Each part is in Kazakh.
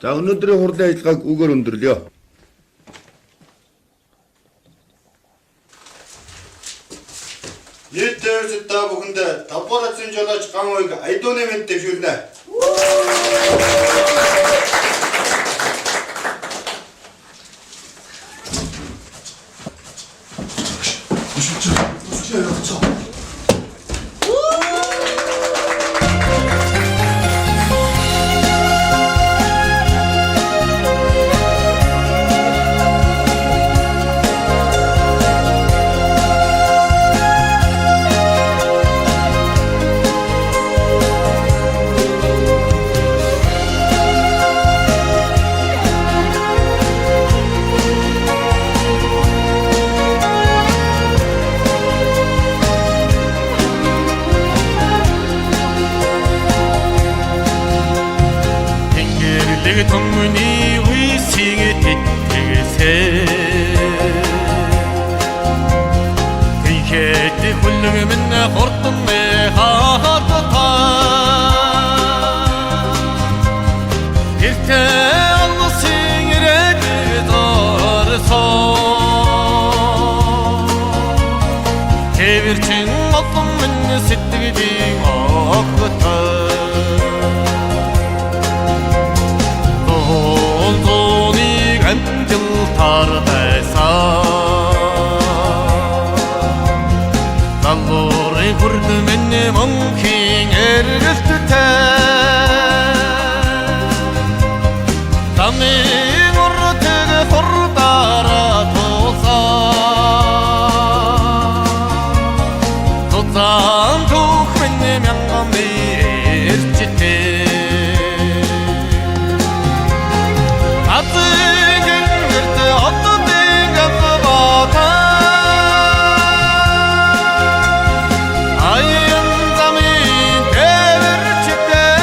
За өнөөдрийн хурлын ажиллагааг үгээр өндөрлөё. Нийтдээ та бүхэндээ давхарцсан жолооч гамыг айдууны мэд дэвшүүлнэ. 동문이 위싱에 뒤태세 그게 훌륭하면 나 hortum 내 하하타 일태 알로 싱이래 그더서 개vir친 어떤 시뜨기 없거든 Tardaysa Dallori hurdu meni mümkün ergiltüte Tamin urtege hurdara tolsa Tutan tuk benim yangamı erçite Ayın zamin devir çıktı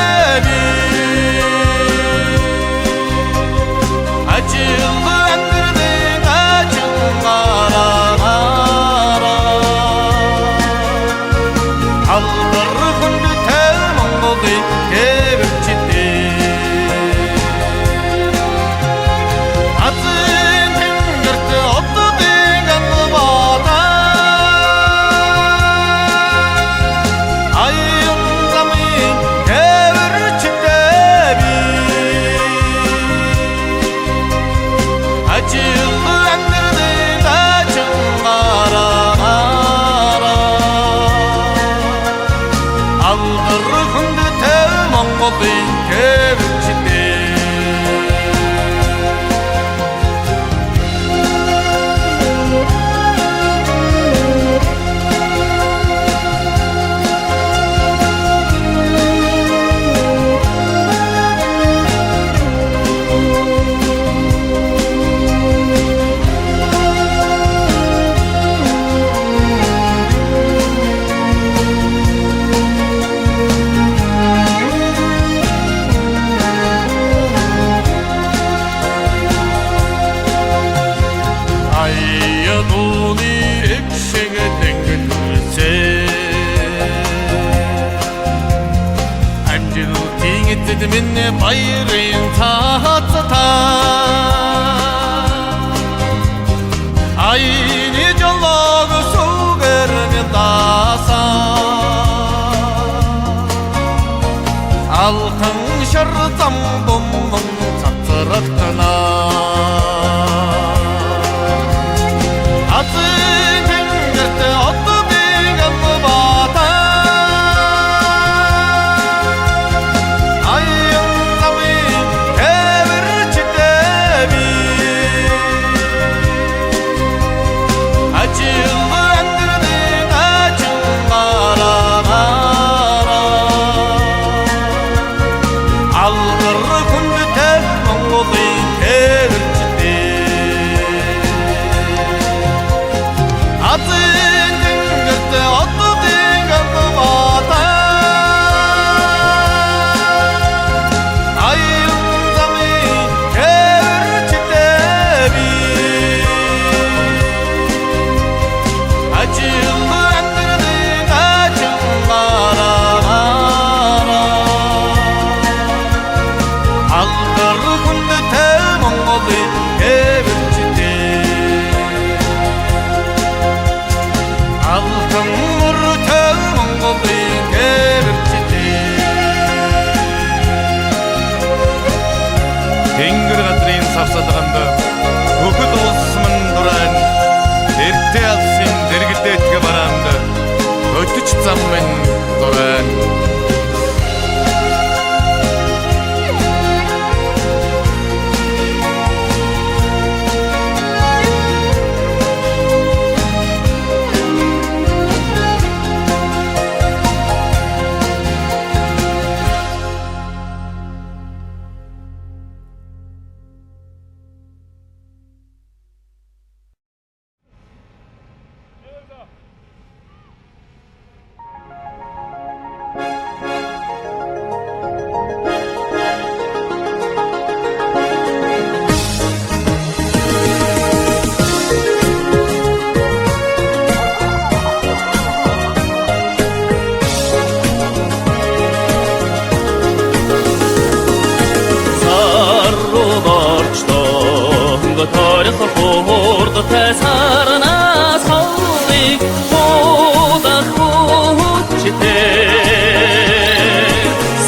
хурдтай сарнаас ховрыг худах хүчтэй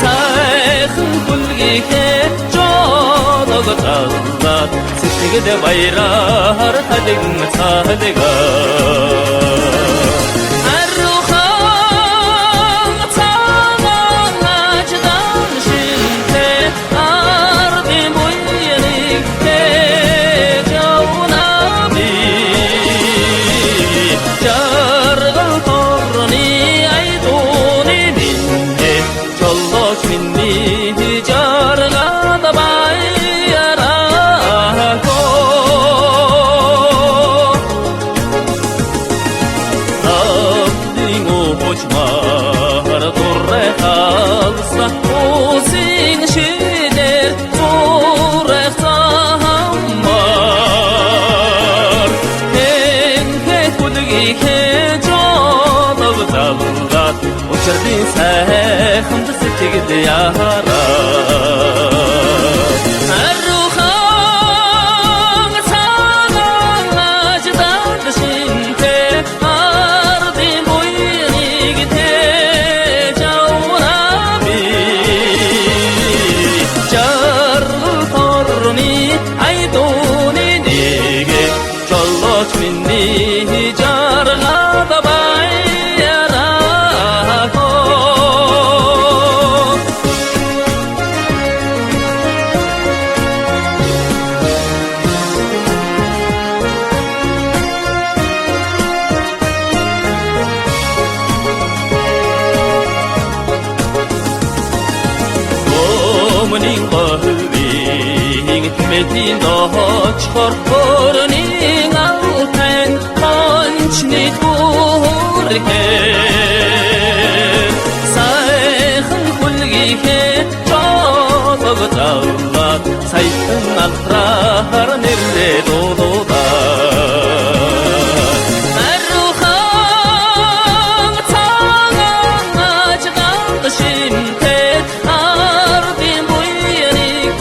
сайхан хүлгийхээ жолог заллаад сэтгэлд баяраар халиг цалигаа Учрын сайхан сэтгэл яараа Арухан цагааж дад шинтэй ардын буйныг тэжавна би Жаргал торны айдууны нэгэ жолооч миний жаргал Мэдийн дооч хорхорны алтан хончны бүрхээ сайхан хүлгийхээ жолог заллаад саяхан алтраар нэрлээ дуулуудаа Арухан цагааж дад шинтэй ардын буйныг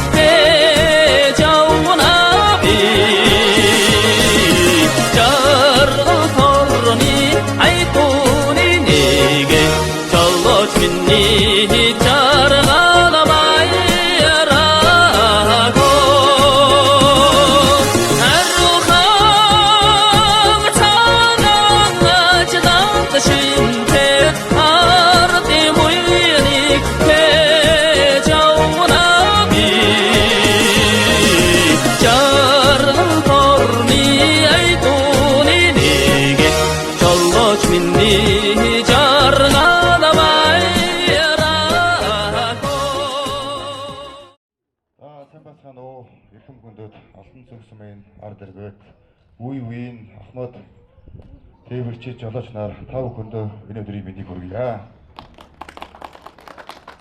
Эрхэм хүндэт алтан цогцмын ард иргэд үе үеийн Ахмад тээвэрчид жолооч нар тав хүндөө энэ өдрийн мэндийг хүргье.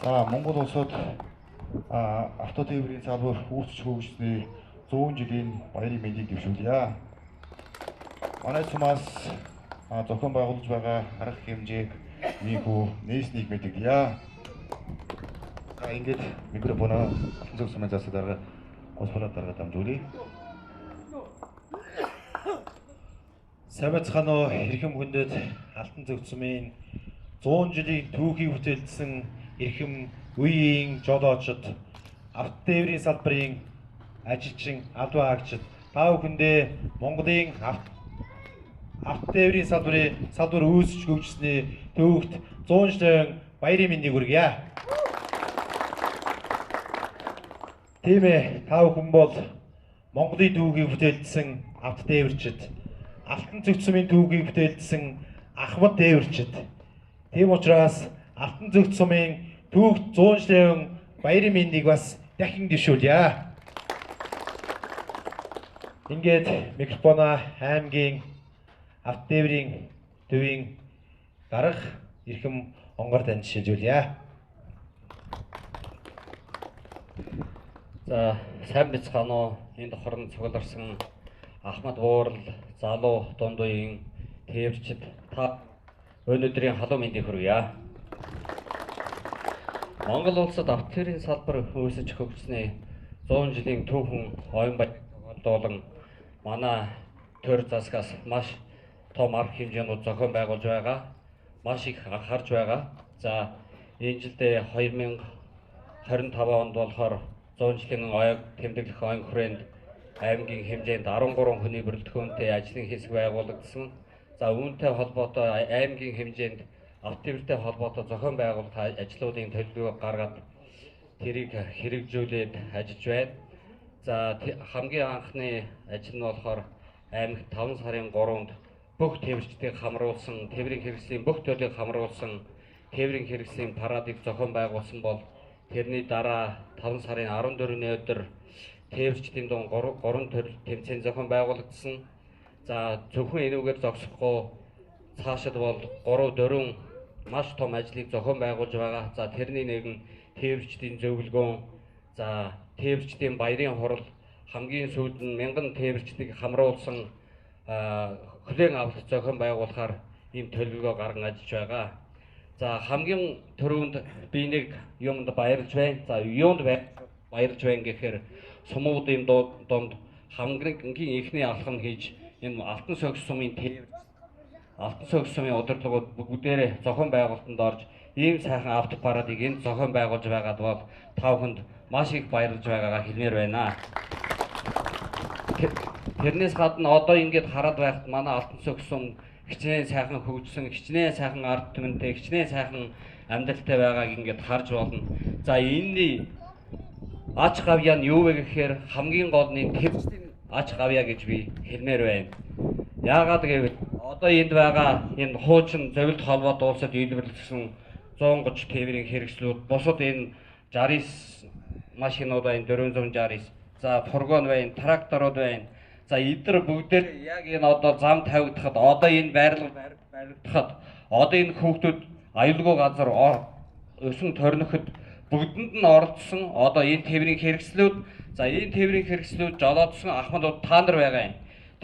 За Монгол улсад автотээврийн салбар үүсч хөгжсөний 100 жилийн баярын мэндийг дэвшүүлье. Манай цумаас зохион байгуулж байгаа арга хэмжээг нийгүү нээснийг мэдгье. Ингээд микрофоноо алтан цогцмын засаг дарга Господа дарга дамжуулъя. Сайн байцгаана уу эрхэм хүндэт алтан цогцмын 100 жилийн түүхийг бүтээлсэн эрхэм үеийн жолоочид автотээврийн салбарын ажилчин албан хаагчид та бүхэндээ Монголын автотээврийн салбар үүсч хөгжсөний төвөгт 100 жилийн баярын мэндийг хүргье. Тийм ээ, та бүхэн бол Монголын түүхийг бүтээлсэн автотээвэрчид, алтан цогцмын түүхийг бүтээлсэн Ахмад тээвэрчид. Тийм учраас алтан цогцмын түүхт 100 жилийн баярын мэндийг бас дахин дэвшүүлье. Ингээд микрофона аймгийн автотээврийн төвийн дарга эрхэм онгор танд шилжүүлье. За сайн бацгаана уу энэ тохорон цугларсан Ахмад буурал залуу дунд үеийн тээвэрчид та өнөөдрийн халуун мэндийг хүргье. Монгол улсад автотээврийн салбар үүсэж хөгжсөний 100 жилийн түүхэн оюун баяр тогтоолон манай төр засгаас маш том арга хэмжээнүүд зохион байгуулж байгаа. Маш их анхаарч байгаа. За энэ жилдээ 2025 онд болохоор 100 жилийн ойг тэмдэглэх ойн хүрээнд аймгийн хэмжээнд 13 хүний бүрэлдэхүүнтэй ажлын хэсэг байгуулагдсан. За үүнтэй холбоотой аймгийн хэмжээнд автомобильтэй холбоотой зохион байгуулах ажлуудын төлөвлөгөө гаргаад тэрийг хэрэгжүүлээд ажиллаж байна. За хамгийн анхны ажил нь болохоор аймагт 5 сарын 3-нд бүх тээвэрчдийг хамруулсан, тээврийн хэрэгслийн бүх төрлийг хамруулсан тээврийн хэрэгслийн парадыг зохион байгуулсан бол тэрний дараа 5 сарын 14-ний өдөр тээвэрчдийн дунд 3 төрөл тэмцээн зохион байгуулагдсан. За зөвхөн энүүгээр зогсохгүй цаашид бол 3-4 маш том ажлыг зохион байгуулж байгаа. За тэрний нэг нь тээвэрчдийн зөвлөгөөн, за тээвэрчдийн баярын хурал, хамгийн сүүлд нь 1000 тээвэрчдийг хамруулсан хүлээн авалт зохион байгуулахаар ийм төлөвлөгөө гарган ажиллаж байгаа. За хамгийн түрүүнд би нэг юмд баярлж байна. За юунд баярлж байна гэхээр сумуудын донд хамгийн ихний алхам хийж энэ алтан согс сумын тээвэрч, алтан согс сумын удирдлагууд бүгдээрээ зохион байгуулалтанд орж ийм сайхан автопарадыг энд зохион байгуулж байгаад бол та бүхэнд маш их баярлж байгаагаа хэлмээр байна. Тэрнээс гадна одоо ингэж хараад байхад манай алтан согс сум хичнээн сайхан хөгжсөн, хичнээн сайхан ард түмэнтэй, хичнээн сайхан амьдралтай байгааг ингэж харж болно. За энэний ач гавьяа нь юу вэ гэхээр хамгийн гол нь төвчдийн ач гавьяа гэж би хэлмээр байна. Яагаад гэвэл одоо энд байгаа энэ хуучин зөвлөлт холбоот улсад үйлдвэрлэсэн 130 тээврийн хэрэгслүүд, бусад энэ 69 машинууд байна, 469. За фургон байна, тракторууд байна. За эдгээр бүгдээр яг энэ одоо зам тавигдахад, одоо энэ баригдахад, одоо энэ хүүхдүүд аюулгүй газар өсөн торноход бүгдэнд нь оролцсон одоо энэ тээврийн хэрэгслүүд, за энэ тээврийн хэрэгслүүд жолоодсон ахмадууд та нар байгаа юм.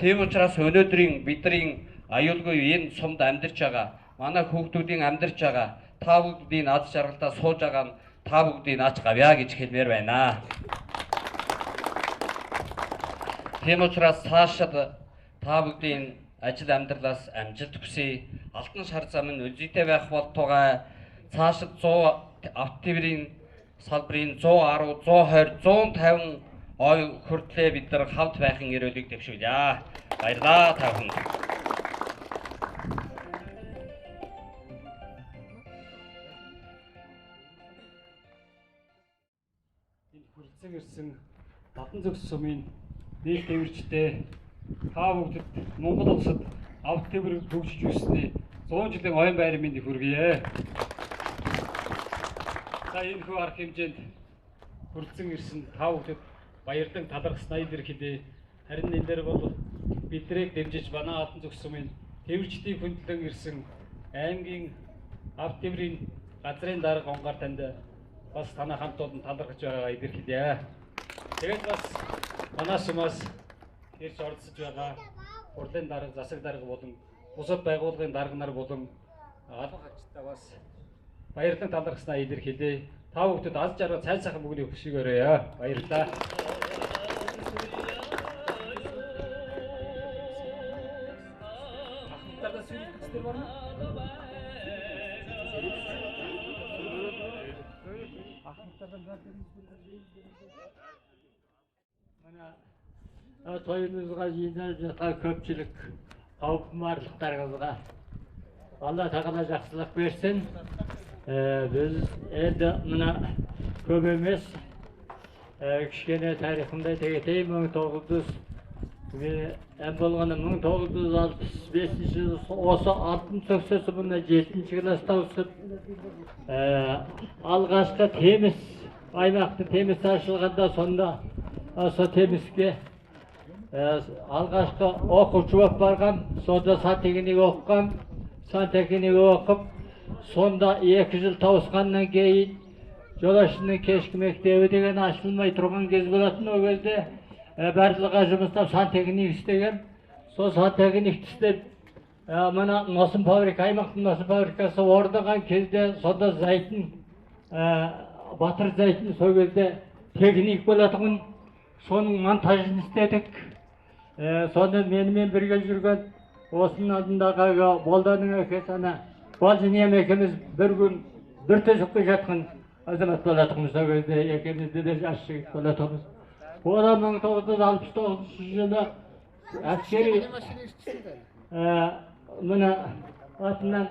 Тийм учраас өнөөдрийн бидний аюулгүй энэ сумд амьдарч байгаа, манай хүүхдүүдийн амьдарч байгаа, та бүгдийн аз жаргалтай сууж байгаа нь та бүгдийн ач гавьяа гэж хэлмээр байна. Тийм учраас цаашид та бүгдийн ажил амьдралаас амжилт хүсье. Алтан шар зам нь үлзийтэй байх болтугай цаашид 100 автомобилийн салбарын 110, 120, 150 ой хүртлээр бид нар хавд байхын эрүүлгийг дэвшүүлье. Баярлалаа та бүхэнд. Энэ хүрэлцэн ирсэн Алтан согс сумын нийт тээвэрчтэй та бүгдэд Монгол улсад авто тээврийг төгсөж ирсний 100 жилийн оюун байрын мэндийг хүргье. За энэ хүү арга хэмжээнд хүрэлцэн ирсэн та бүгдэд баярлан талархснаа илэрхийлье. Харин энэ дээр бол бидрийг дэмжиж манай Алтан согс сумын тээвэрчдийн хөндлөн ирсэн аймгийн авто тээврийн газрын дарга онгар танд бас танай хамт олон талархаж байгаагаа илэрхийлье. Тэгээд бас манай сумаас ирж оролцож байгаа хурлын дарга, засаг дарга болон бусад байгууллагын дарга нар болон албан хаагчтай бас баярлан талархснаа илэрхийлье. Та бүхэнд аз жаргал цай сайхан бүгний хөшөөгөөрэй. Баярлалаа. Toyumuzga yine köpçülük avukmarlıklarımızga Allah takala жақсылық versin. Biz elde mına köpümüz kişkene tarihimde teketeyim 1900 ve en bolğanı 1965 yılı осы алтын сөгсөсі бұнда 7-ші класста өсіп алғашқы теміз аймақты теміз ашылғанда сонда осы темізге алғашқы оқушы болып барған, сонда сантехник оқыған, сантехник оқып, сонда 2 жыл тауысқаннан кейін жолаушының кешкі мектебі деген ашылмай тұрған кез болатын. Ол кезде барлығы жұмыстап сантехник істеген. Сол сантехник істеп, мына носын фабрика, аймақтың носын фабрикасы орнаған кезде сонда зайтын, батыр зайтын сол кезде техник болатығын, соның монтажын істедік. Сонда менімен бірге жүрген осының алдындағы Молданың әкесі ана Балжиниям екеуміз бір күн бір төсекте жатқан азамат болатынбыз. Ол кезде екеумізде де жас жігіт болатынбыз. Одан 1969 жылы әскери мына атынан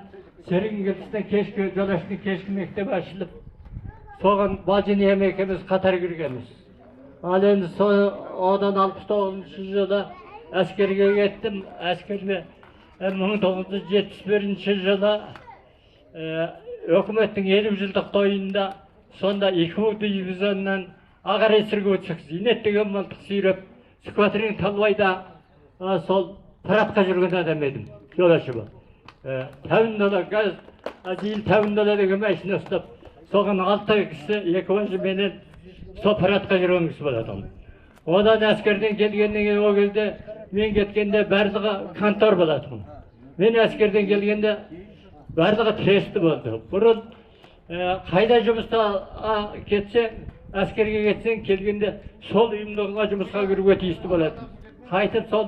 Серенгетістен кешкі Жолаштың кешкі мектебі ашылып, соған Балжиниям екеуміз қатар кіргенбіз. Ал енді одан 69 жылы әскерге кеттім. Әскерге 1971 жылы өкіметтің 50 жылдық тойында сонда 2 дивизионнан аға ресірге өтсек, Зейнет деген мылтық сүйреп, сквадрин Талбайда сол парадқа жүрген адам едім, жолаушы бол. $10 газ, $10 деген машина ұстап, соған 6 кісі экипажы менен сол парадқа жүрген кісі болатын. Одан әскерден келгеннен кейін ол кезде мен кеткенде барлығы контор болатын. Мен әскерден келгенде барлығы тресті болды. Бұрын қайда жұмыста кетсе, әскерге кетсең келгенде сол ұйымдарға жұмысқа кіруге тиісті болатын. Қайтып сол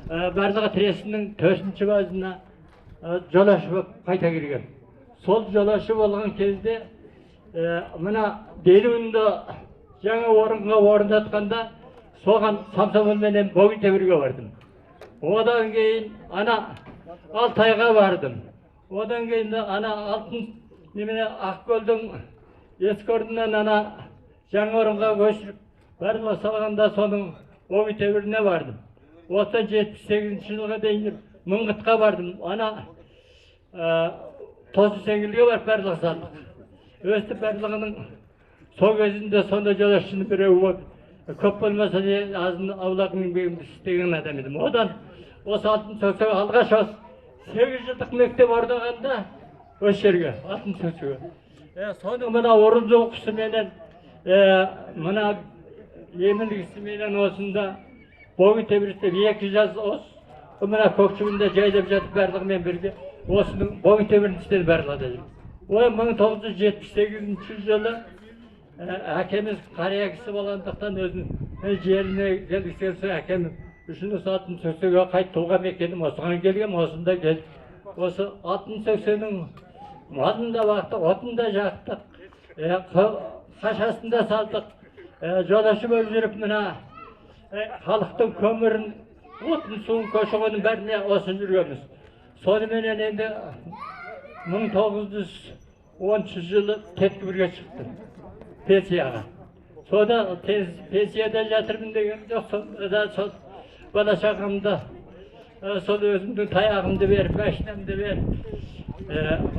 барлығы трестінің 4-ші базына жолаушы болып қайта кірген. Сол жолаушы болған кезде мына Делуінді жаңа орынға орындатқанда соған Самсомонменен Бөгентебірге бардым. Одан кейін ана Алтайға бардым. Одан кейін ана Алтын Ақкөлдің ескі орнынан ана жаңа орынға көшіріп барлығы салғанда соның Бөгентебіріне бардым. Осы 78 жылға дейін Мыңғытқа бардым. Ана Тосы Сеңгілге барып барлығы салдық. Өстіп барлығының сол кезінде сонда жолаушының біреуі болды. Көп болмаса азын аулағының еңбегімді істеген адам едім. Одан осы алтын сөксөк алғаш осы 8 жылдық мектеп орнағанда осы жерге алтын сөксөге. Соның мына орын жоқысы менен мына еміндігісі менен осында Бөгентебірісте 2 жаз мына көкшігінде жайлап жатып барлығымен бірге осының Бөгентебірін істен барлады. Ол 1978 жылы әкеміз қария кісі болғандықтан өзінің жеріне келгісі әкеміз үшін осы алтын сөксөге қайт туған мекенім осыған келгем, осында келіп. Осы алтын сөксөнің малын да бақтық, отын да жақтық, қашасында салдық, жолаушы болып жүріп мына халықтың көмірін, отын суын көшігінің бәріне осы жүргенбіз. Соныменен енді 1910 жылы Теткібірге шықтым, пенсияға. Сода пенсияда жатырмын деген жоқ, сол бала шағамды, сол өзімдің таяғымды беріп, машинамды беріп,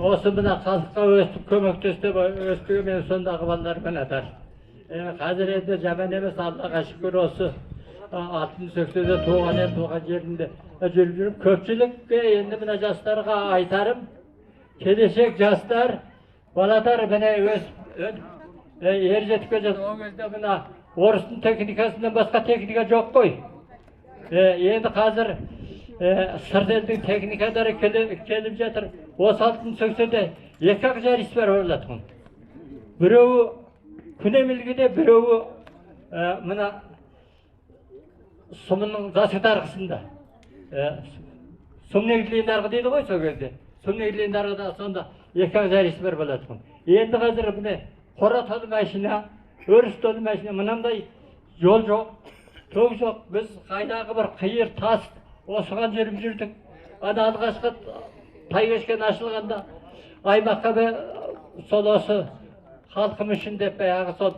осы мына халыққа өстіп, көмектесті өстіге мен сондағы балалармен атар. Қазір енді жаман емес, Аллаға шүкір осы алтын сөксөде туған жерінде жүріп. Көпшілікке енді мына жастарға айтарым, келешек жастар, баладар міне ер жетіпке жатыр. Ол кезде мына орыстың техникасынан басқа техника жоқ қой. Енді қазір сырт елдің техникадары келіп жатыр. Осы алтын сөксөде 2 жарыс бар болатын. Біреуі Күнемілгіде, біреуі мына сұмының засыт арқысында. Сұмнегілейін арғы дейді ғой сол кезде. Сұмнегілейін арғыда сонда 2 жарыс бар болатын. Енді қазір міне қора толы машина, өріс толы машина, мынандай жол жоқ, тоқ жоқ. Біз қайдағы бір қиыр тас осыған жүріп жүрдік. Ана алғашқы Тайкешкен ашылғанда аймаққа сол осы халқым үшін деп баяғы сол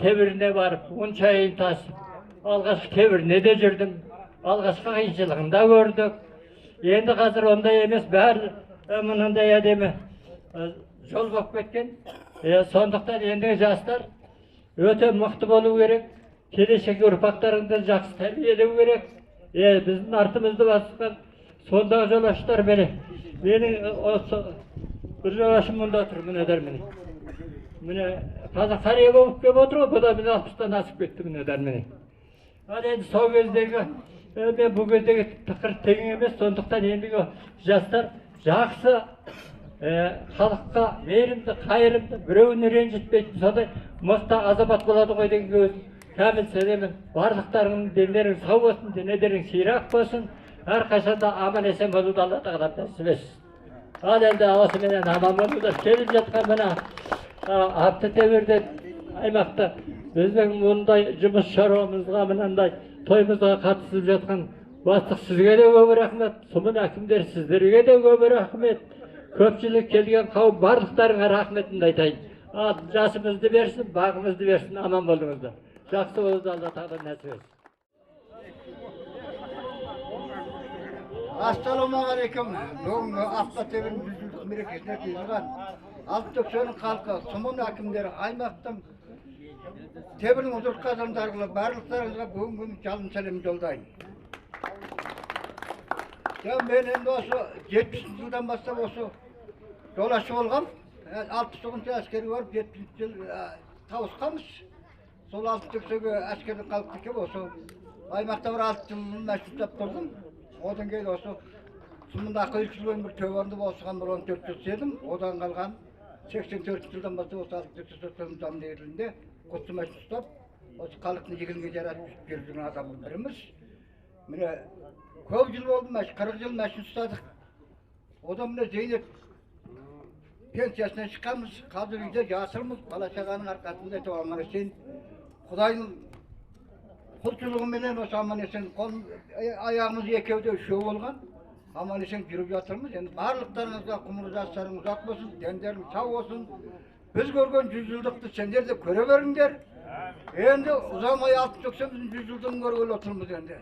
тебіріне барып, шайын тасып, алғашқы тебіріне де жүрдім, алғашқы қиыншылығын да көрдік. Енді қазір ондай емес, бәрі мынандай әдемі жол болып кеткен. Сондықтан ендігі жастар өте мықты болу керек, келешек ұрпақтарыңды жақсы тәрбиелеу керек. Біздің артымызды басқан сондағы жолаушылар менің осы бір жолаушым мұнда отыр, мінедар міне. Міне қазір қария болып кеп отыр ғой, бұда міне 60-тан асып кетті мінедар міне. Ал енді сол кездегі, мен бұл кездегі тықыр тең емес, сондықтан ендігі жастар жақсы, халыққа мейірімді, қайырымды, біреуін ренжітпейтін, сондай мықты азамат болады ғой деген Камил Сэлэмэн барлықтарының денлерің сау болсын, денелерің сирақ болсын. Әрқашанда аман есен болуды Алла тағала нәсіп етсін. Ал енді осыменен аман болуды келіп жатқан мына атты тәуірден аймақта біздің мұндай жұмыс шаруамызға мынандай тойымызға қатысып жатқан бастық сізге де көп рахмет, сұмын әкімдер сіздерге де көп рахмет. Көпшілік келген қауым барлықтарыңа рахметімді айтайын. Жасымызды берсін, бағымызды берсін, аман болыңыздар. Жақсы болуды Алла тағала нәсіп етсін. Ассалаумағалейкум. Бүгінгі Ақтөбенің жүзілдік мерекесіне жиылған Алтөксенің халқы, сұмын әкімдері, аймақтың тебірдің ұзыртқа адамдарына барлықтарыңызға бүгінгі жалын сәлем жолдайын. Мен енді осы 70 жылдан бастап осы жолашы болғам. 60 әскері барып 70 жыл тауысқанбыз. Сол Алтөксенге әскердің қалыпты кеп осы аймақта бір 6 жыл мәшін ұстап тұрдым. Одан кейін осы сұмында ақылшылығын бір төбанды осыған бір 14 жыл седім. Одан қалған 84 жылдан бастап осы Алтөксеннің замдерінде құтты мәшін ұстап, осы халықтың игілігіне жаратып жүрген адамның біріміз. Міне көп жыл болды, 40 жыл мәшін ұстадық. Одан міне зейнет пенсиясынан шыққанбыз. Қазір үйде жасырмыз, бала-шағаның арқасында аман есен Құдайдың құлшылығыменен осы аман есен аяғымыз екеуде үшеу болған. Аман есен жүріп жатырмыз. Енді барлықтарыңызға ғұмыр жастарыңыз ұзақ болсын, дендеріңіз сау болсын. Біз көрген 100 жылдықты сендер де көре беріңдер. Енді ұзамай Алтөксеніміздің 100 жылдығын көргелі отырмыз енді.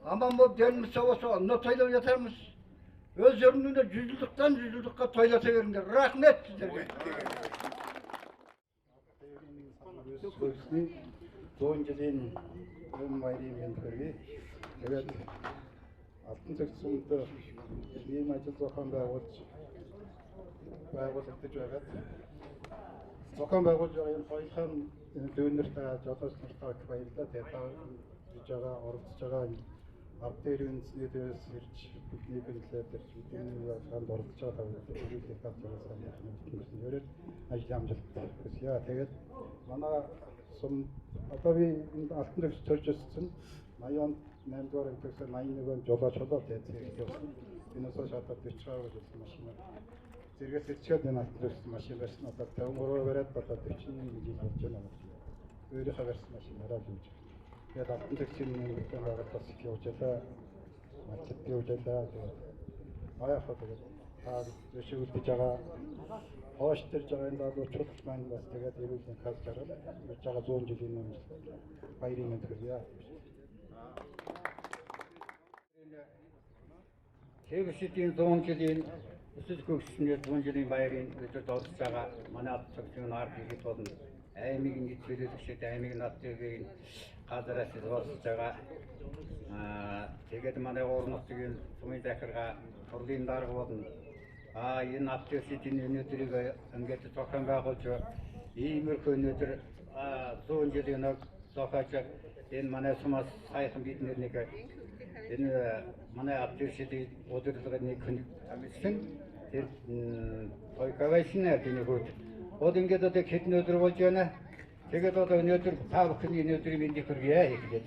Аман болып деніміз сау болса, онда тойлап жатармыз. Өздеріңнің де 100 жылдықтан 100 жылдыққа тойлата беріңдер. Рахмет сіздерге. Doğunculuğun bayramının törü. Evet. Алтөксен'de bir maçı Zokan Bağol. Bağol ettik evet. Zokan Bağol jayın Fayhan dönürte jatosnurta kbayılda teta jaga ortçaga Apterün siyede sirç bütünlükler bütünlüğü yapan ortçaga da öyle kapçasan yani görür. Ajlamcılık. Ya evet. Bana som tabii Алтөксен төрчөсүн Майон Нэмдор Алтөксен майныг жолоочдоо тэгээд энэ шатад бичраа гэж машина. Зэрэгс ирчээд энэ Алтөксен машин байсан одоо 53 бариад болоод 40 жил болж байна. Өөрийнхөө барьсан машинаараа хийж. Тэгээд Алтөксений нэгэн байгууллаас явуулаа. Мачт явуулаа. Аяхаа тэгээд дэшүүл гэж байгаа. Хоштэр жагаан даа чухал маань бас тэгээд ерөөсөн хасчараа гэж байгаа 100 жилийн өмнө баярын төрөя. Тэвшидийн 100 жилийн өсөж гөгсснээр 100 жилийн баярын өдөр дорж байгаа манай Алтөксен ард иргэд болон аймгийн нийтлэлэгчид аймгийн нутгийн газараас болж байгаа. Тэгээд манай орнотгийн сумын захиргаа хурлын дарга болон энэ Алтөксийн өнөөдрийг ингээд зохион байгуулж иймэрхүү өнөөдөр 100 жилийн өмнө зохиож энэ манай сумаас сайхан бидний нэг энэ манай Алтөксийн удирдлагын хүн амжилтсан тэр ойкавайшин гэдэг үг. Од ингээд одоо хэдэн өдөр болж байна. Тэгээд одоо өнөөдөр та бүхний өнөөдрийн мэндийг хүргье гэдэг.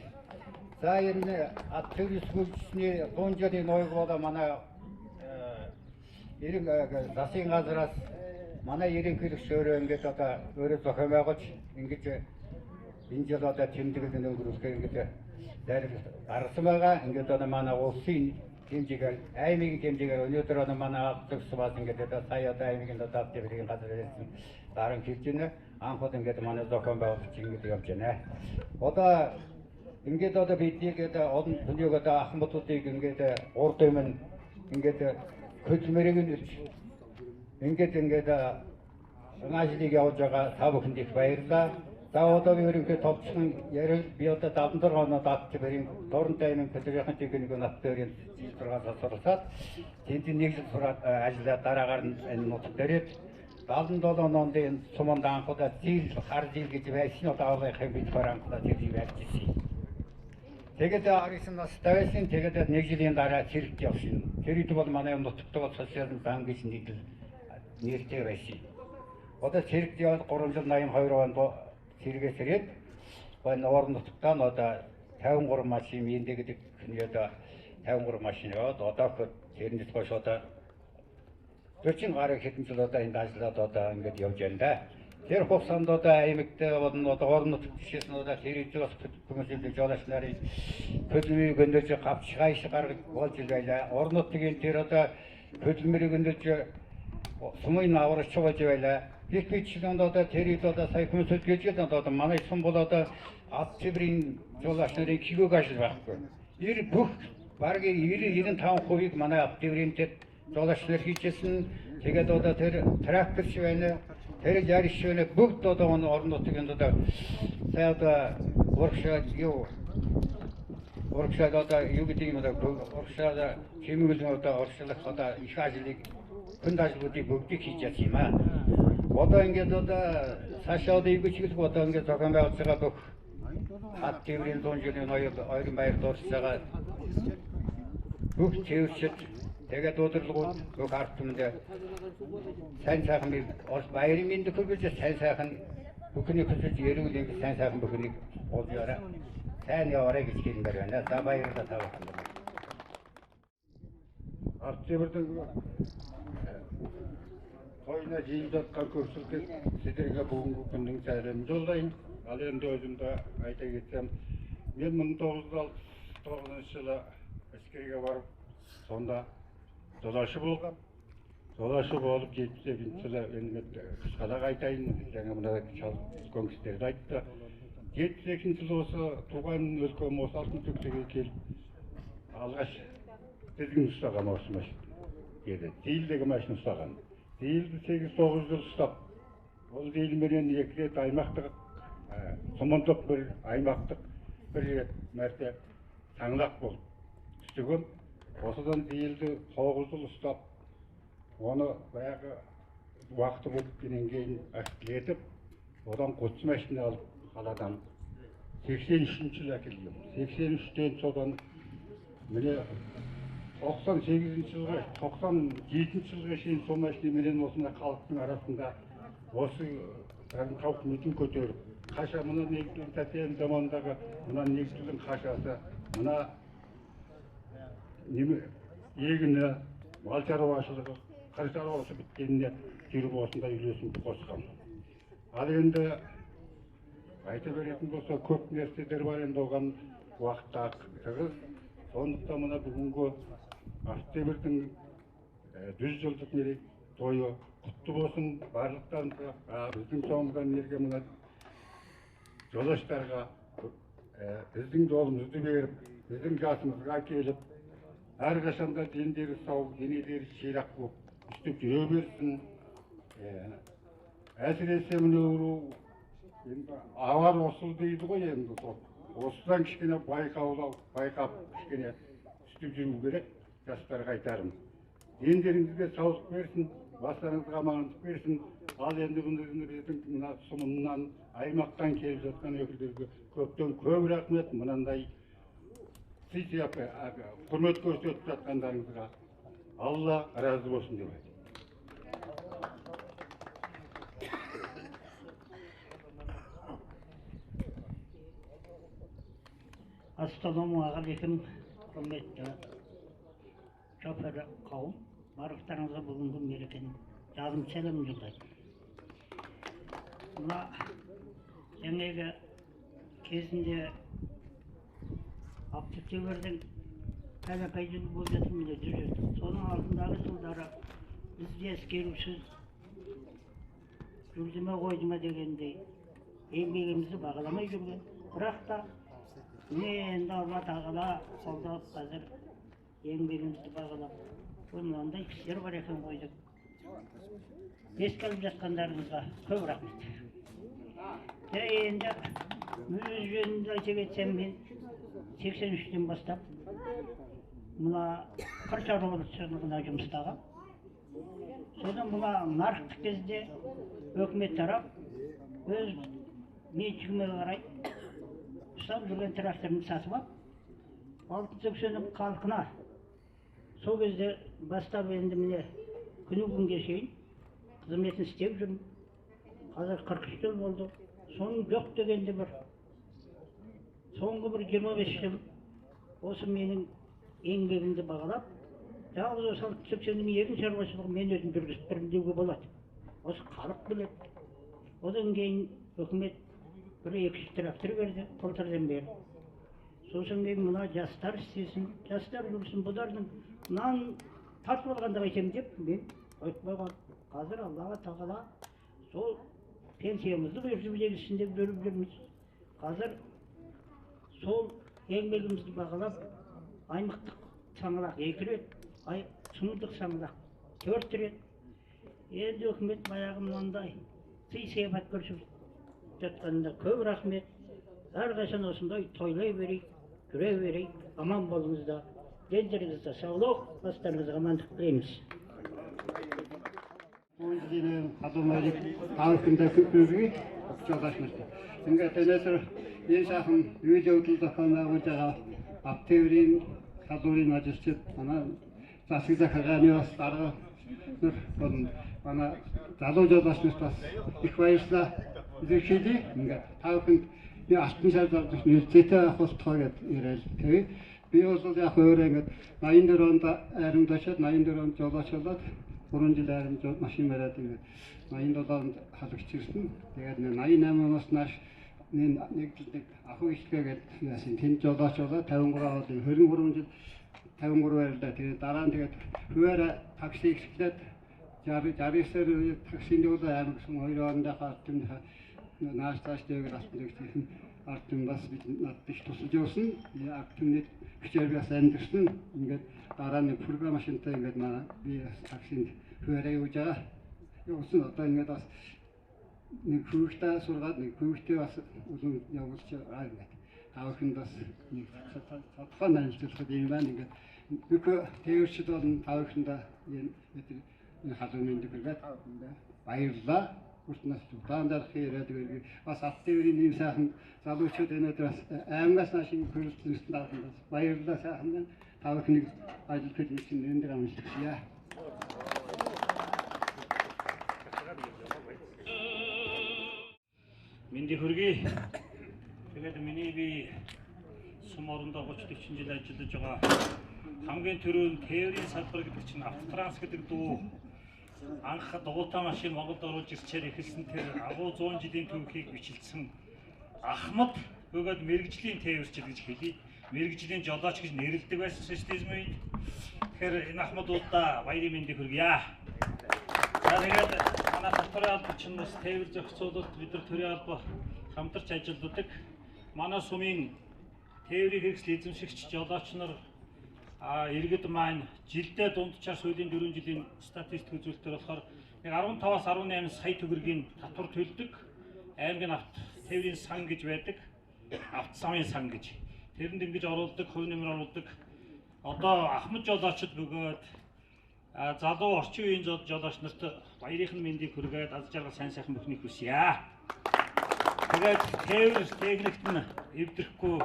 За энэ Алтөксийн 100 жилийн ноёг болоо манай Ирэн засгийн газраас манай ерөнхийлөгч өөрөө ингээд одоо өөрөө зохион байгуулж ингэж энэ жил одоо тэмдэглэл өнгөрүүлэхээр ингээд гаргасан байгаа. Ингээд одоо манай улсын хэмжээгээр аймгийн хэмжээгээр өнөөдөр одоо манай Алтөксен бас ингээд одоо сая одоо аймгийн датад төвийн газар ирсэн даран хийж байна. Анхуд ингээд манай зохион байгуулагч ингээд явж байна. Одоо ингээд одоо биднийг олон хүнийг одоо ахмадуудыг ингээд урд өмнө ингээд хөдөлмөрийг нь ингээд ажлыг явуулж байгаа та бүхэнд их баярлалаа. За одоо ерөнхий товчхон ярил би одоо 76 оноод Алтөксийн Дорнтой аймгийн хөдөлгөөний техникийн натөрийн 6-аас суралцаад тэнд нэг жил сураад ажиллаа дараагаар энэ нутагт ирээд 77 онд энэ суманд анхудаа зил хар зил гэж байсан одоо авахын бид барангуудаа зил байж ирсэн. Тэгээд 19 настай байсан. Тэгээд нэг жилийн дараа цэрэгт явсан. Тэр бол манай нутагтаа социал банк гэж нэртэй байсан. Одоо цэрэгт яваад 3 жил 82 онд цэрэгээс ирээд байна орнотгоон одоо 53 машин эндээ гэдэг нь одоо 53 машин яваад одоо тэрнээс хойш одоо 40 гаруй хэдэн жил одоо энд ажиллаад одоо ингэж явж байна да. Тэр хугацаанд одоо аймагтай болон одоо орнот жишээс нь одоо хэрэгж бас хүмүүсийн жолооч нарын хөдөлмөрийг өндөөж гавч хайш гаргаж болж байлаа. Орнотгийн тэр одоо хөдөлмөрийг өндөөж сумын аварч болж байлаа. Гэвч одоо тэрийг одоо сая хүмүүсд гэж одоо манай сум бол одоо автоврын жолооч нарын хөгөөг ажил байхгүй. Ер бүх баргийн 90-95% манай автоврын тэр жолооч нар хийжсэн. Тэгээд одоо тэр трактор шиг байна. Тэр яриш шиг бүгд одоо орнотгийн одоо сая одоо урагшаад одоо юу гэдэг юм одоо урагшаад хэмэглэн одоо орчлох одоо их ажлыг хүнд ажлуудыг бүгдийг хийж яасан юм аа. Одоо ингээд одоо цаашаа одоо юу ч одоо ингээд зохион байгуулж байгаа бүх хат тэмрийн донжины хоёрын баяр дурж байгаа бүх төвчд тэгээд удирдлагууд бүх ард түмэндээ сайн сайхан баярын мэнд хүргэж сайн сайхан бүхний хүсэж ярил ингэ сайн сайхан бүхнийг олж яваарай. Сайн яваарай гэж хэлмээр байна. За баярлалаа та бүхэнд. Ард тэмрийн Хойно жилдот конкурсыг сэдэргээ бүгэн бүхэн сайрамжуулсан. Ален дөжөндө айтаа гисэм 1969 жылы әскерге барып, сонда жолаушы болған. Жолаушы болып жеткен жылы енді қысқарақ айтайын, жаңа мына конкурстерді айтты. 78 жыл осы туған өлкем осы алтын төктерге келіп, алғаш тізгін ұстаған осы машин. Дейілдегі машин ұстаған. Дейілді 8-9 жыл ұстап, ол дейілменен 2 рет аймақтық, сұмындық бір аймақтық бір рет мәрте саңлақ болып үстігім. Осыдан дейілді 9 жыл ұстап, оны баяғы уақыты болып кенен кейін әкілетіп, одан қоқыс машина алып қаладан 83 жыл әкелгем. 83-тен содан міне 98 жылға, 97 жылға шейін сол мәшінеменен осындай халықтың арасында осы қауқыметін көтеріп, қаша мұна негіздің тәтен замандағы мұна негіздің қашасы, мұна егіні, мал шаруашылығы, қыр шаруасы біткеніне жүріп осындай үлесін қосқан. Ал енді айта беретін болса көп нәрселер бар енді оған уақытта тығыз. Сондықтан мұна бүгінгі Ақтөбердің 100 жылдық мереке тойы құтты болсын. Барлықтарыңызға, біздің соңымыздан ерген мына жолаушыларға біздің жолымызды беріп, біздің жасымызға келіп, әрқашанда дендері сау, денелері ширақ болып, үстіп жүре берсін. Әсіресе міне авар осыл дейді ғой енді сол. Осыдан кішкене байқап кішкене үстіп жүру керек. Жастарға айтарым. Дендеріңізге саулық берсін, бастарыңызға амандық берсін. Ал енді біздің мына сұмынан, аймақтан келіп жатқан өкілдерге көптен көп рахмет. Мынандай құрмет көрсетіп жатқандарыңызға Алла разы болсын деп айтамын. Ассалаумағалейкум, құрметті шофер қауым, барлықтарыңызға бүгінгі мерекенің жалын сәлем жолдаймын. Мына жаңағы кезінде Ақтөбердің бәләкәй жыл болып жатырмын жүреді. Соның алдындағы жылдары бізде ескерусіз жүрдіме қойдыма дегендей еңбегімізді бағаламай жүрген. Бірақ та енді Алла тағала қолдап қазір еңбегімізді бағалап, мынандай кісілер бар екен ғой деп ескеріп жатқандарыңызға көп рахмет. Енді өз жөнінде айта кетсем, мен 83-тен бастап мына қыр шаруашылығында жұмыстағам. Содан мына нарықтық кезде өкімет тарап өз меншігіме қарай ұстап жүрген тракторымды сатып алып, алтын төксенің халқына сол кезде бастап енді міне күні күнге шейін қызметін істеп жүрмін. Қазір 43 жыл болды. Соның жоқ дегенде бір соңғы бір 25 жыл осы менің еңбегімді бағалап, жалғыз осы 60-70 егін шаруашылығы мен өзім жүргізіп тұрмын деуге болады. Осы халық біледі. Одан кейін үкімет бір 200 трактор берді, былтырдан бері. Сосын кейін мына жастар істесін, жастар жүрсін, бұлардың нан тартып алғанда айтамын деп мен айтып қойған. Қазір Аллаға тағала сол пенсиямызды бұйыртып жегісін деп бөліп жүрміз. Қазір сол еңбегімізді бағалап аймақтық саңылақ 2 рет, сұмдық саңылақ 4 рет. Енді үкімет баяғы мынандай сый сияпат көрсетіп жатқанында көп рахмет. Әрқашан осындай тойлай берейік, жүре берейік, аман болыңыздар. Денсаулығыңызда саулық, бастарыңызға амандық тілейміз. Öncelikle kadınları halkında küpürü çalışmıştı. Çünkü tenetür yaşakın yüzyılda kalmayacağı Abtevrin kadının acısı bana tasvida kazanıyor sarı bana zaten çalışmıştı. İlk başta düşündü. Halkın bir 60 yıldır üniversite hostoğet ilerledi. Bir yolda öğrenci, nayındıronda erimdaşat, nayındıron çalışırlar. Бурунжиларын машин бариад ингээд 87 онд халагчирсан. Тэгээд 88 оноос нааш нэг ахуй ихлэгээд яасан тэнд жолооч болоо 53 он 23 жил 53 байлаа. Тэгээд дараа нь тэгээд хуваараа такси ихлээд 69-ээр таксинд удаа амар гэсэн 2 хоорондоо хатсан нааш тааш дээг алтан дэгчсэн артын бас надад тусалж явсан. Активнэт хичээлээс амьдсан. Ингээд дараа нь програм машинтай ингээд манай би таксинд хуваараа явж байгаа. Явсан одоо ингээд бас нэг хүүхдээ сургаад нэг хүүхдээ бас улам явуулж байгаа юм. Таахын бас нэг тодорхой ажиллах юм байна ингээд. Бүх тээвэрчд бол таахында энэ халуун дэврэг таахында баярлаа. Хүртнэс тутаандар хэрэг бас автоврын нэм сайхан залуучууд өнөөдөр аймагаас наашин хөрөлдсөн таахында баярлалаа сайхан таахныг ажил төлөвчийн нэрээр амжилтгая. Миний хүргэе. Тэгээд миний би сум орондоо 30-40 жил ажиллаж байгаа. Хамгийн түрүүнд тээврийн салбар гэдэг чинь автотранс гэдэг дүү анх дугуйтаа машин Монголд оруулж ирчээр эхэлсэн тэр агуу 100 жилийн түүхийг бичлсэн Ахмад бөгөөд мэрэгжлийн тээвэрчид гэж хэлий. Мэрэгжлийн жолооч гэж нэрлэдэг байсан социализм үед. Тэгэхээр энэ Ахмадуудаа баярын мэндийг хүргье. За тэгээд манай татварын албан чинь бас тээвэр зохицуулалт бид нар төрийн албан хамтарч ажилладаг. Манай сумын тээврийн хэрэгсэл эзэмшигч жолооч нар иргэд маань жилдээ дунджаар сүүлийн 4 жилийн статистик үзүүлэлтээр болохоор 15-аас 18 сая төгрөгийн татвар төлдөг. Аймгийн авто тээврийн сан гэж байдаг. Автосамын сан гэж. Тэрэнд ингэж оруулдаг, хувь нэмэр оруулдаг. Одоо Ахмад жолоочд бөгөөд залуу орчин үеийн жолооч нарт баярын мэндийг хүргээд аз жаргал сайн сайхан бүхнийг хүсье. Тэгээд тээвэр техникт нь эвдрэхгүй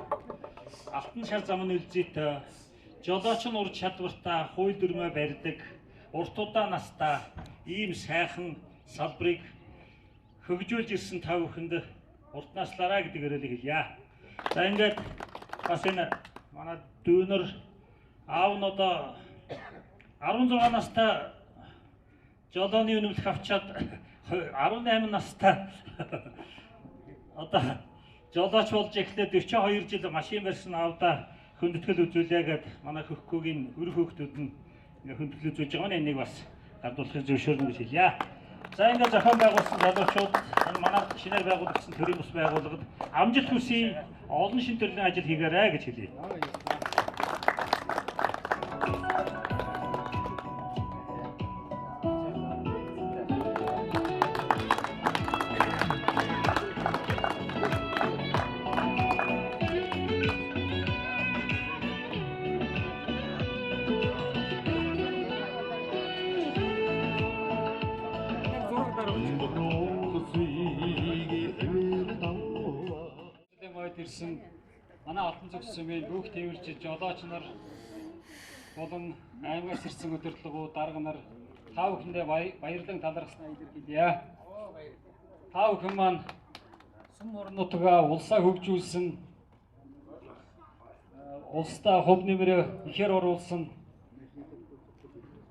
алтан шар замын үлзийтэй жолооч нь ур чадвартай, хууль дүрмээ барьдаг, урт удаан настай ийм сайхан салбарыг хөгжүүлж ирсэн та бүхэнд урт наслаараа гэдэг өрөөлийг хэлье. За ингээд бас энэ манай дүүнер аав нь одоо 16 настай жолооны үнэмлэх авчаад 18 настай одоо жолооч болж эхлээд 42 жил машин барьсан аавдаа хүндэтгэл үзүүлээ гэд манай хөхгүйгийн өр хөөхтүүд нь хүндэтгэл үзүүлж байгаа нь энийг бас гардуулахыг зөвшөөрнө гэж хэлье. За ингээд зохион байгуулсан залуучууд энэ манай шинээр байгуулагдсан төрийн бус байгууллагад амжилт хүсье. Олон шин төрлийн ажил хийгээрэй гэж хэлье. Ирсэн манай алтан цогц сумын бүх тээвэрчид жолооч нар болон аймагаас ирсэн удирдлагууд дарга нар та бүхэндээ баярлан талархснаа илэрхийлье. Та бүхэн маань сум орнуудаа улсаа хөгжүүлсэн улстай хөв нэмрээ ихээр оруулсан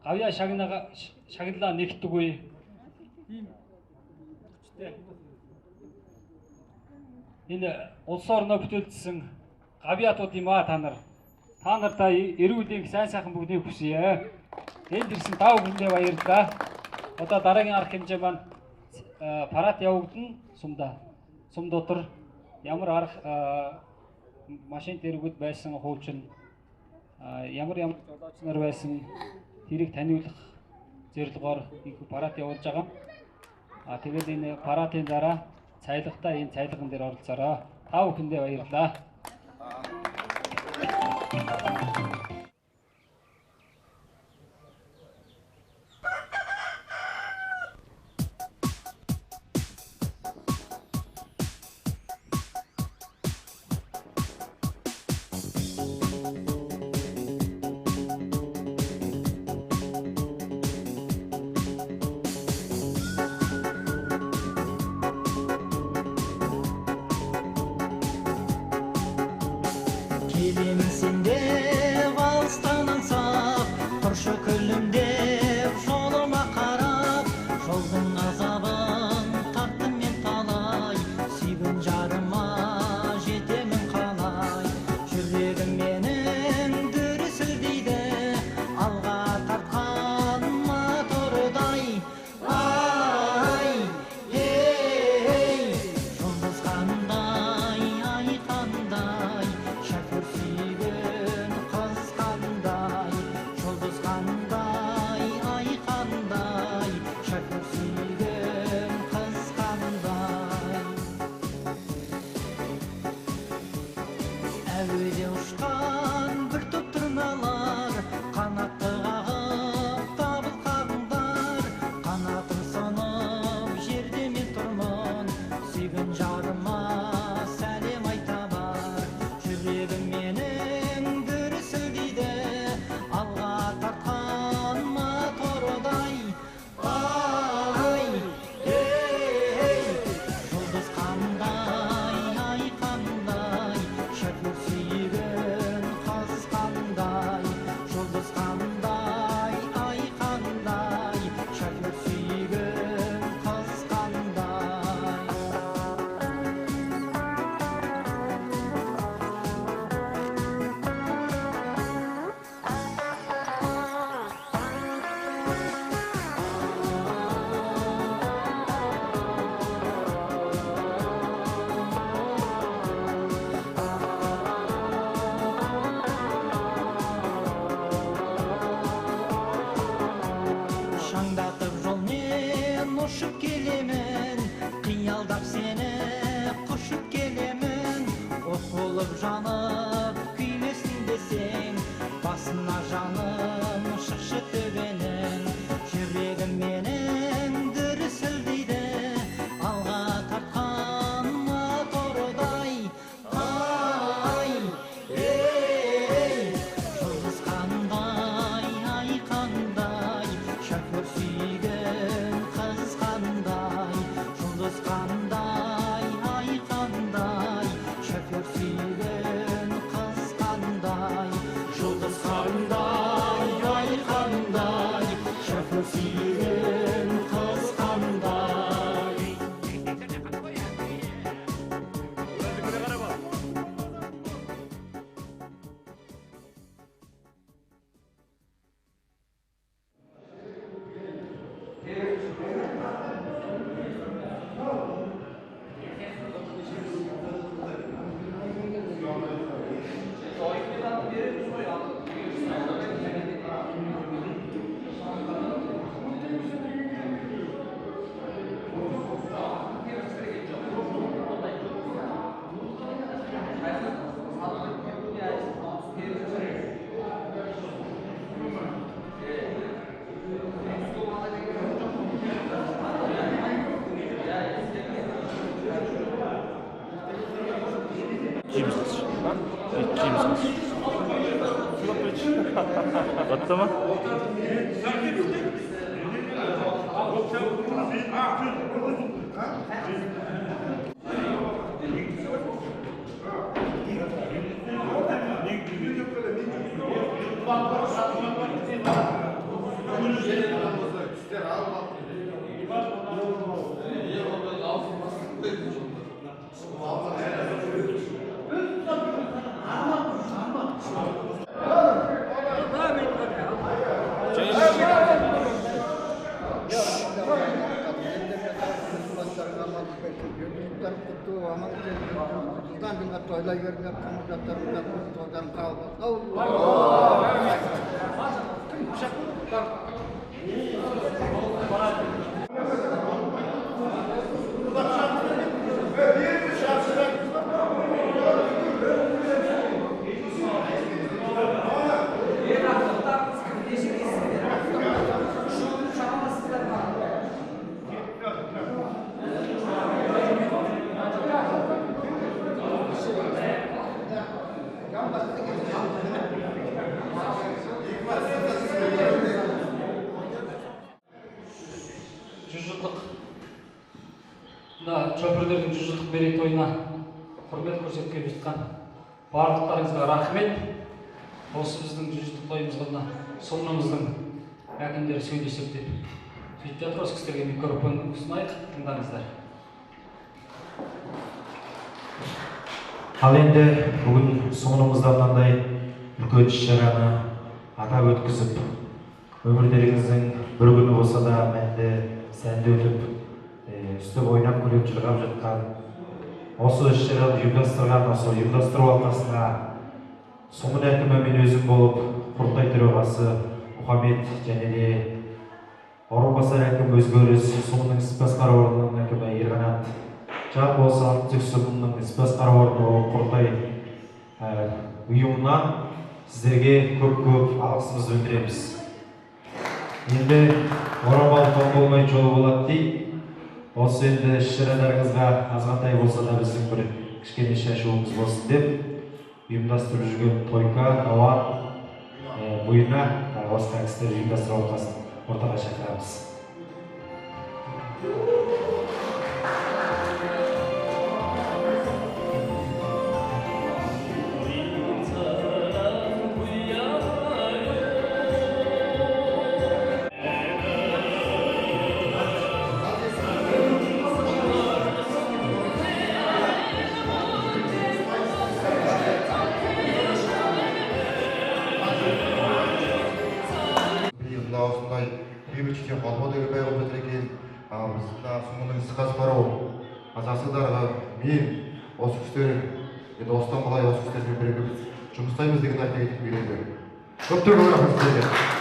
гавьяа шагналаа нэгтггүй энэ улс орноо бүтээлсэн гавьяатууд юм аа та нартай эрүүлийн сайн сайхан бүгдийг хүсье. Энд ирсэн тав хүндээ баярлалаа. Одоо дараагийн арга хэмжээ маань парад явагдана сум дотор ямар арга машин дэргүүд байсан хуучин ямар жолооч нар байсан тэрийг таниулах зорилгоор их парад явуулж байгаа. Тэгээд энэ парадын дараа цайлгатаа энэ цайлган дээр оролцоорой. Та бүхэндээ баярлалаа. Готово mu? Шөпірлердің 100 жылдық мерейтойына құрмет көрсеткен жатқан барлықтарыңызға рахмет. Осы біздің 100 жылдық тойымызға соңымыздың әкімдері сөйлесіп деп. Сөйтіп жатыр, осы кісілерге микрофон ұсынайық, тыңдаңыздар. Ал енді бүгін соңымызда мынандай үлкен іс-шараны атап өткізіп, өмірлеріңіздің бір күні болса да мәнді сәнді өтіп, үстіп ойнап күліп жырғап жатқан осы іс-шараны ұйымдастырған, осы ұйымдастыру алқасына соңын әкімі мен өзім болып, құрылтай төрағасы Мұхаммед және де орынбасар әкім өзгеріс, соңының іс басқару орнының әкімі Ерғанат, жалпы осы алтын іс басқару орны құрылтай ұйымына сіздерге көп алғысымызды білдіреміз. Енді орамал тон болмай жолы болады дейді. Осы енді іс-шараларыңызға азғантай болса да біздің бір кішкене шашуымыз болсын деп ұйымдастырып жүрген Тойка, Ауан, Бұйына, басқа кісілер ұйымдастыру алқасын ортаға шақырамыз. осындай бейбітшілікке қалмауды байқап жатыр екен. Біздің соңының іс басқару азасыдарға мен осы кісілер енді осыдан қалай осы кісілермен бірігіп жұмыстаймыз деген айта кеткім келеді. Көптен рахмет сіздерге.